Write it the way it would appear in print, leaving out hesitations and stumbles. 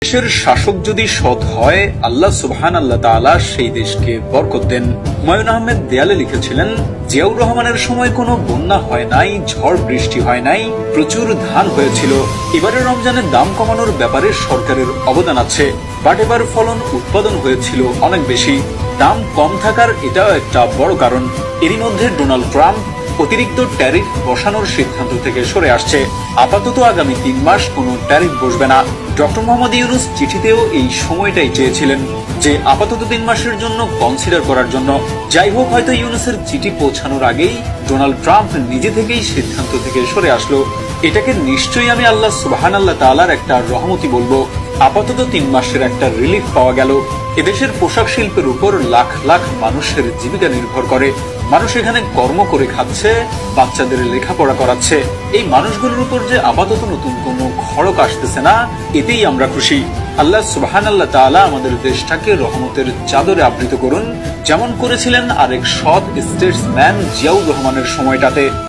দেশের শাসক যদি সৎ হয়, আল্লাহ সুবহানাল্লাহ তাআলা সেই দেশকে বরকত দেন। হুমায়ুন আহমেদ দেয়ালে লিখেছিলেন, জিয়াউর রহমানের সময় কোনো বন্যা হয় নাই, ঝড় বৃষ্টি হয় নাই, প্রচুর ধান হয়েছিল। এবারে রমজানের দাম কমানোর ব্যাপারে সরকারের অবদান আছে, বাট এবার ফলন উৎপাদন হয়েছিল অনেক বেশি। দাম কম থাকার এটাও একটা বড় কারণ। এরই মধ্যে ডোনাল্ড ট্রাম্প অতিরিক্ত ট্যারিফ বসানোর সিদ্ধান্ত থেকে সরে আসছে। আপাতত আগামী 3 মাস কোনো ট্যারিফ বসবে না। ডক্টর মোহাম্মদ ইউনূস চিঠিতেও এই সময়টাই চেয়েছিলেন, যে আপাতত 3 মাসের জন্য কনসিডার করার জন্য। যাই হোক, হয়তো ইউনূসের চিঠি পৌঁছানোর আগেই ডোনাল্ড ট্রাম্প নিজে থেকেই সিদ্ধান্ত থেকে সরে আসলো। এটাকে নিশ্চয়ই আমি আল্লাহ সুবহানাল্লাহ তাআলার একটা রহমতি বলবো। আপাতত 3 মাসের একটা রিলিফ পাওয়া গেল। এদেশের পোশাক শিল্পের উপর লাখ লাখ মানুষের জীবিকা নির্ভর করে। মানুষ এখানে কর্ম করে খাচ্ছে, বাচ্চাদের লেখাপড়া করাচ্ছে। এই মানুষগুলোর উপর যে আপাতত নতুন কোনো খড়ক আসতেছে না, এতেই আমরা খুশি। আল্লাহ সুবহানাল্লাহ তাআলা আমাদের দেশটাকে রহমতের চাদরে আবৃত করুন, যেমন করেছিলেন আরেক সৎ স্টেটসম্যান জিয়াউর রহমানের সময়টাতে।